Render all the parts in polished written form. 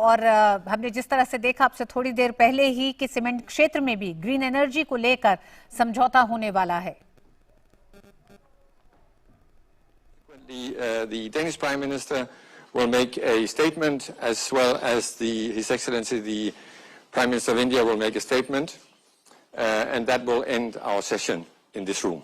और हमने जिस तरह से देखा आपसे थोड़ी देर पहले ही कि सीमेंट क्षेत्र में भी ग्रीन एनर्जी को लेकर समझौता होने वाला है। The Danish Prime Minister will make a statement, as well as His Excellency the Prime Minister of India will make a statement, and that will end our session in this room.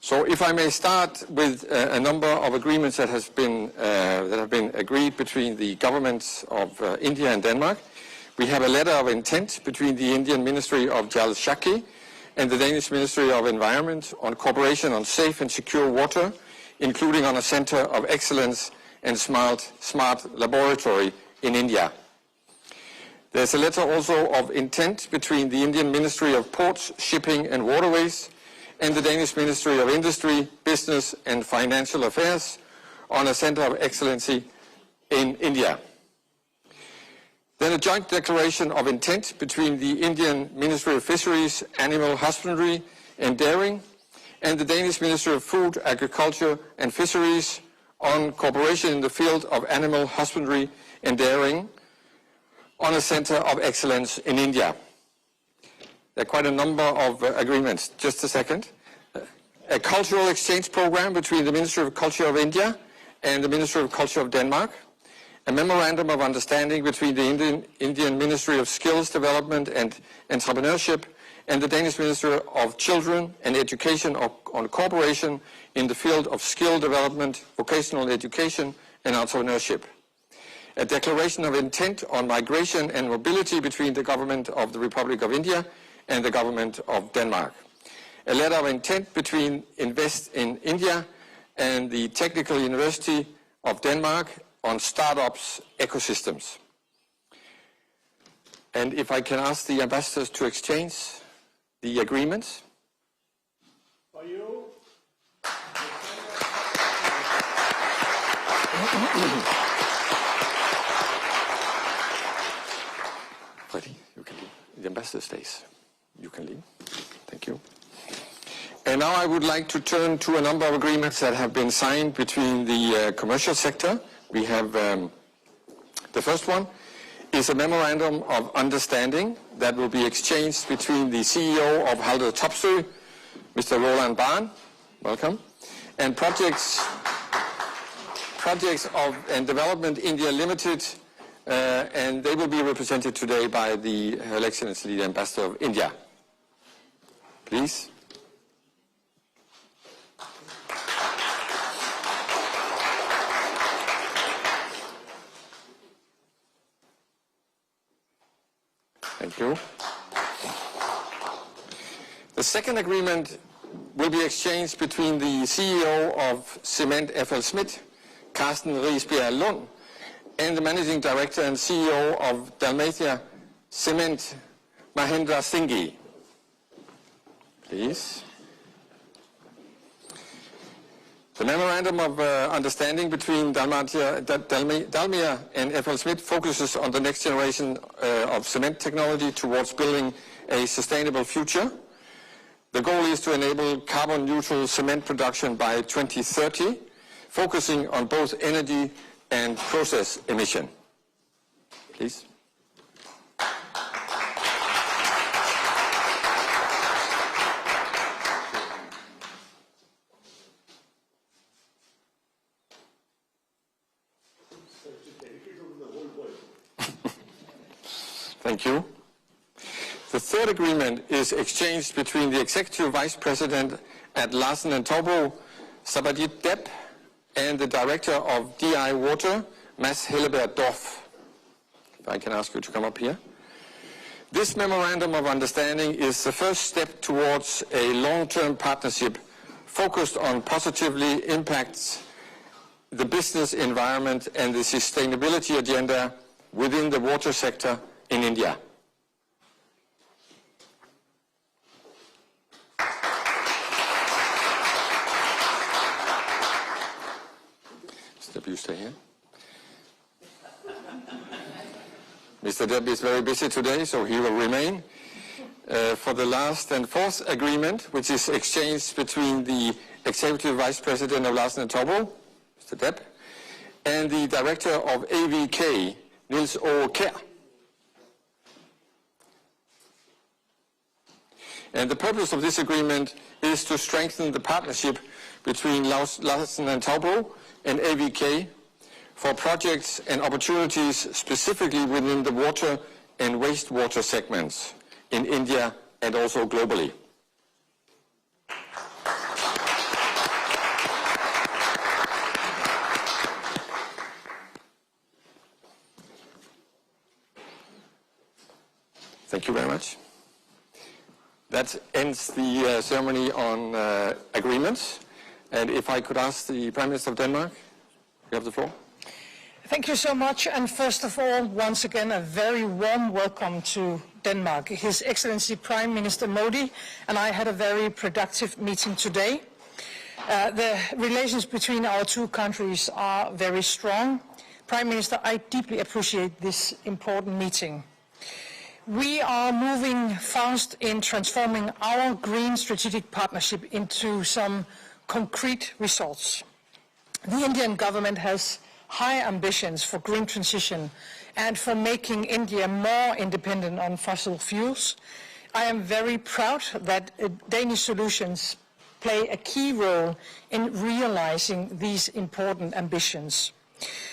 So if I may start with a number of agreements that have been agreed between the governments of India and Denmark. We have a letter of intent between the Indian Ministry of Jal Shakti and the Danish Ministry of Environment on cooperation on safe and secure water, including on a center of excellence and smart laboratory in India. There's a letter also of intent between the Indian Ministry of Ports, Shipping and Waterways and the Danish Ministry of Industry, Business and Financial Affairs on a center of excellency in India. Then a joint declaration of intent between the Indian Ministry of Fisheries, Animal Husbandry and Dairying and the Danish Ministry of Food, Agriculture and Fisheries on cooperation in the field of animal husbandry and dairying on a center of excellence in India. There are quite a number of agreements. Just a second. A cultural exchange program between the Ministry of Culture of India and the Ministry of Culture of Denmark. A memorandum of understanding between the Indian Ministry of Skills Development and Entrepreneurship and the Danish Ministry of Children and Education on cooperation in the field of skill development, vocational education and entrepreneurship. A declaration of intent on migration and mobility between the government of the Republic of India and the government of Denmark. A letter of intent between Invest in India and the Technical University of Denmark on startups ecosystems. And if I can ask the ambassadors to exchange the agreements. For you. Freddie, you can leave. The ambassador stays. You can leave. Thank you. And now I would like to turn to a number of agreements that have been signed between the commercial sector. We have the first one is a memorandum of understanding that will be exchanged between the CEO of Haldor Topsøe, Mr. Roland Barn, welcome, and Projects of and Development India Limited, and they will be represented today by the Her Excellency the Ambassador of India. Please. Thank you. The second agreement will be exchanged between the CEO of Cement FL Schmidt, Carsten Riisbjerg Lund, and the Managing Director and CEO of Dalmatia Cement, Mahendra Singhi. Please. The memorandum of understanding between Dalmia and FL Schmidt focuses on the next generation of cement technology towards building a sustainable future. The goal is to enable carbon neutral cement production by 2030, focusing on both energy and process emission. Please. Thank you. The third agreement is exchanged between the Executive Vice President at Larsen & Toubro, Sabajit Depp, and the Director of DI Water, Mads Helleberg Dorf. If I can ask you to come up here. This memorandum of understanding is the first step towards a long-term partnership focused on positively impacts the business environment and the sustainability agenda within the water sector in India. Mr. Depp, you stay here. Mr. Depp is very busy today, so he will remain. For the last and fourth agreement, which is exchanged between the Executive Vice President of Larsen & Toubro, Mr. Depp, and the Director of AVK, Niels O. Kjær. And the purpose of this agreement is to strengthen the partnership between Larsen & Toubro and AVK for projects and opportunities specifically within the water and wastewater segments in India and also globally. Thank you very much. That ends the ceremony on agreements. And if I could ask the Prime Minister of Denmark, you have the floor. Thank you so much. And first of all, once again, a very warm welcome to Denmark. His Excellency Prime Minister Modi and I had a very productive meeting today. The relations between our two countries are very strong. Prime Minister, I deeply appreciate this important meeting. We are moving fast in transforming our green strategic partnership into some concrete results. The Indian government has high ambitions for green transition and for making India more independent on fossil fuels. I am very proud that Danish solutions play a key role in realizing these important ambitions.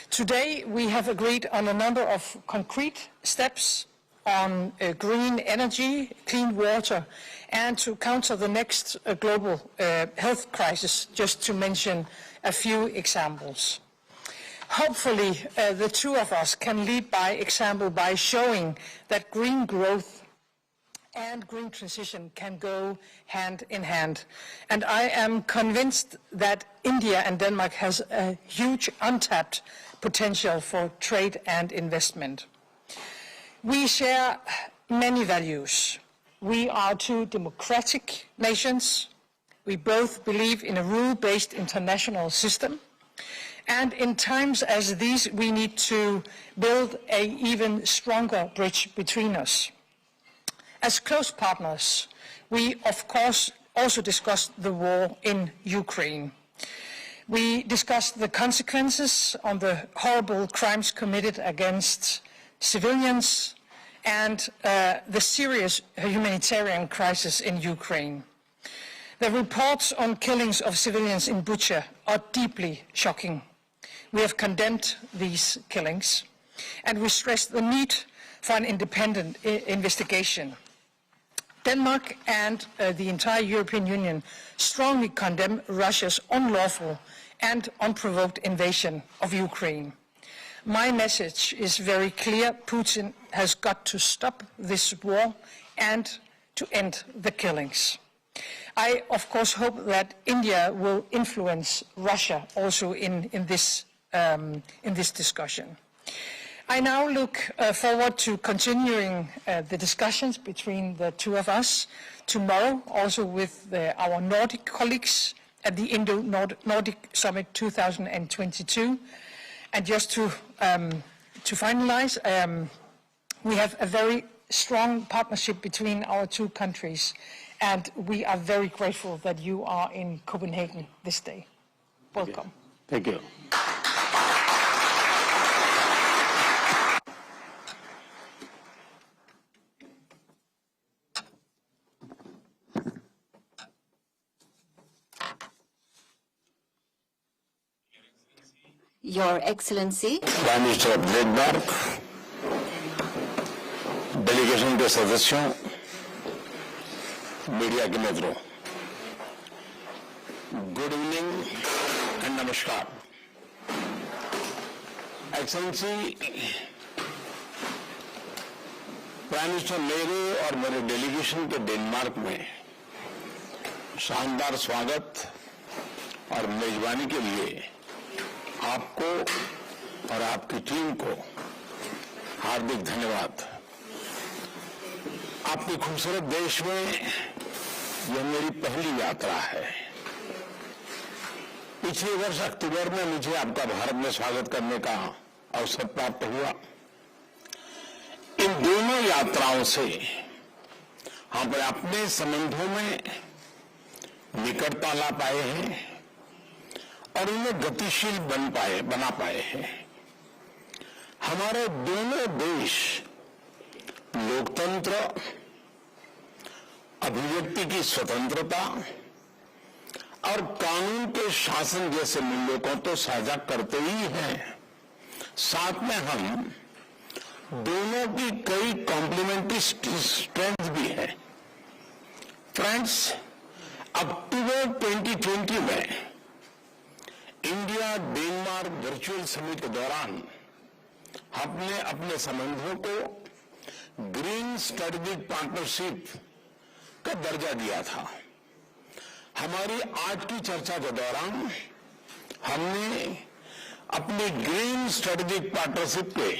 Today, we have agreed on a number of concrete steps on green energy, clean water, and to counter the next global health crisis, just to mention a few examples. Hopefully, the two of us can lead by example by showing that green growth and green transition can go hand in hand. And I am convinced that India and Denmark has a huge untapped potential for trade and investment. We share many values. We are two democratic nations. We both believe in a rule-based international system. And in times as these, we need to build an even stronger bridge between us. As close partners, we of course also discussed the war in Ukraine. We discussed the consequences of the horrible crimes committed against civilians and the serious humanitarian crisis in Ukraine. The reports on killings of civilians in Bucha are deeply shocking. We have condemned these killings, and we stress the need for an independent investigation. Denmark and the entire European Union strongly condemn Russia's unlawful and unprovoked invasion of Ukraine. My message is very clear. Putin has got to stop this war and to end the killings. I, of course, hope that India will influence Russia also in this discussion. I now look forward to continuing the discussions between the two of us tomorrow, also with our Nordic colleagues at the Indo-Nordic Summit 2022. And just to finalize, we have a very strong partnership between our two countries, and we are very grateful that you are in Copenhagen this day. Welcome. Thank you. Your Excellency, Prime Minister of Denmark, delegation के सदस्यों, media के मित्रों, good evening and नमस्कार। Excellency, prime minister, मेरे और मेरे delegation के Denmark में शानदार स्वागत और मेजबानी के लिए आपको और आपकी टीम को हार्दिक धन्यवाद। आपके खूबसूरत देश में यह मेरी पहली यात्रा है। पिछले वर्ष अक्टूबर में मुझे आपका भारत में स्वागत करने का अवसर प्राप्त हुआ। इन दोनों यात्राओं से हम अपने संबंधों में निकटता ला पाए हैं और उन्हें गतिशील बना पाए हैं। हमारे दोनों देश लोकतंत्र, अभिव्यक्ति की स्वतंत्रता और कानून के शासन जैसे मूल्यों को तो साझा करते ही हैं। साथ में हम दोनों की कई कॉम्प्लीमेंट्री स्ट्रेंथ भी है। फ्रेंड्स, अक्टूबर 2020 में इंडिया डेनमार्क वर्चुअल समिट के दौरान हमने अपने संबंधों को ग्रीन स्ट्रेटेजिक पार्टनरशिप का दर्जा दिया था। हमारी आज की चर्चा के दौरान हमने अपनी ग्रीन स्ट्रेटेजिक पार्टनरशिप के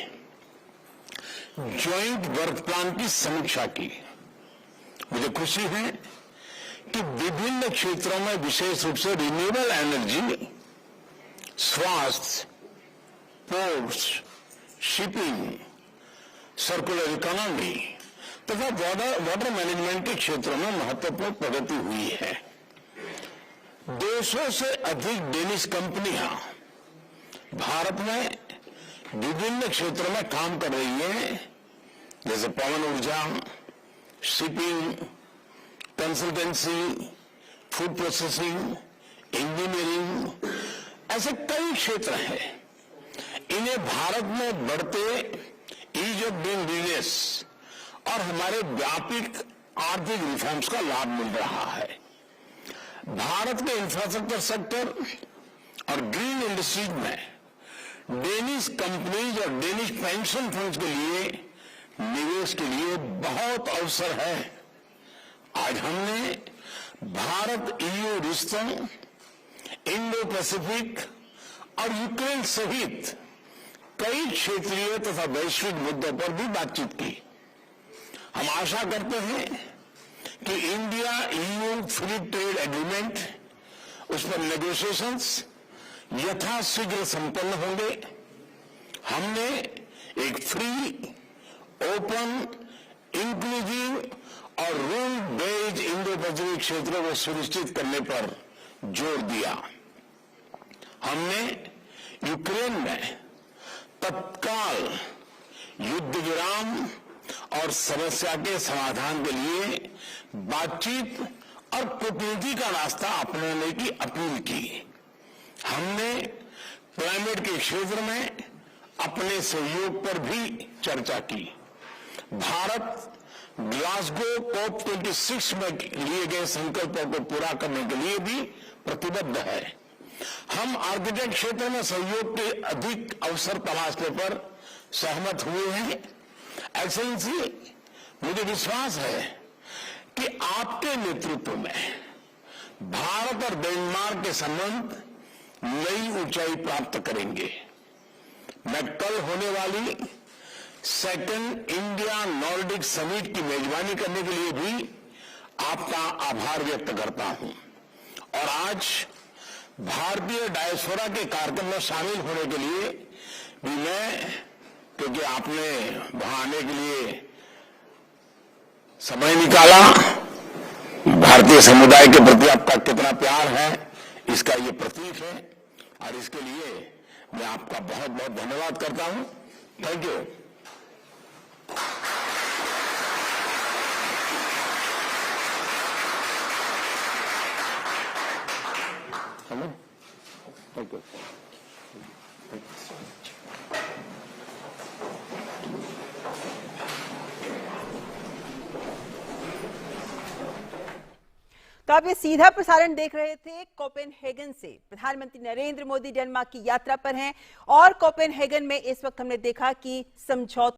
ज्वाइंट वर्क प्लान की समीक्षा की। मुझे खुशी है कि विभिन्न क्षेत्रों में, विशेष रूप से रिन्यूएबल एनर्जी, स्वास्थ्य, पोर्ट्स, शिपिंग, सर्कुलर इकोनॉमी तथा वाटर मैनेजमेंट के क्षेत्रों में महत्वपूर्ण प्रगति हुई है। 200 से अधिक डेनिश कंपनियां भारत में विभिन्न क्षेत्रों में काम कर रही हैं, जैसे पवन ऊर्जा, shipping, consultancy, food processing, engineering, ऐसे कई क्षेत्र हैं। इन्हें भारत में बढ़ते ईज ऑफ डूइंग बिजनेस और हमारे व्यापक आर्थिक रिफॉर्म्स का लाभ मिल रहा है। भारत के इंफ्रास्ट्रक्चर सेक्टर और ग्रीन इंडस्ट्रीज में डेनिश कंपनीज और डेनिश पेंशन फंड्स के लिए निवेश के लिए बहुत अवसर है। आज हमने भारत ईयू रिश्तों, इंडो पैसिफिक और यूक्रेन सहित कई क्षेत्रीय तथा वैश्विक मुद्दों पर भी बातचीत की। हम आशा करते हैं कि India EU free trade agreement, उस पर नेगोशिएशंस यथाशीघ्र संपन्न होंगे। हमने एक फ्री, ओपन, इंक्लूसिव और रूल बेस्ड इंडो पैसिफिक क्षेत्रों को सुनिश्चित करने पर जोर दिया। हमने यूक्रेन में तत्काल युद्ध विराम और समस्या के समाधान के लिए बातचीत और कूटनीति का रास्ता अपनाने की अपील की। हमने क्लाइमेट के क्षेत्र में अपने सहयोग पर भी चर्चा की। भारत ग्लासगो COP26 में लिए गए संकल्पों को पूरा करने के लिए भी प्रतिबद्ध है। हम आर्किटेक्ट क्षेत्र में सहयोग के अधिक अवसर तलाशने पर सहमत हुए हैं। एक्सेलेंसी, मुझे विश्वास है कि आपके नेतृत्व में भारत और डेनमार्क के संबंध नई ऊंचाई प्राप्त करेंगे। मैं कल होने वाली सेकंड इंडिया नॉर्डिक समिट की मेजबानी करने के लिए भी आपका आभार व्यक्त करता हूं और आज भारतीय डायस्पोरा के कार्यक्रम में शामिल होने के लिए भी मैं, क्योंकि आपने वहां आने के लिए समय निकाला, भारतीय समुदाय के प्रति आपका कितना प्यार है इसका ये प्रतीक है और इसके लिए मैं आपका बहुत बहुत धन्यवाद करता हूं। Thank you. Thank you. तो आप ये सीधा प्रसारण देख रहे थे कोपेनहेगन से। प्रधानमंत्री नरेंद्र मोदी डेनमार्क की यात्रा पर हैं और कोपेनहेगन में इस वक्त हमने देखा कि समझौता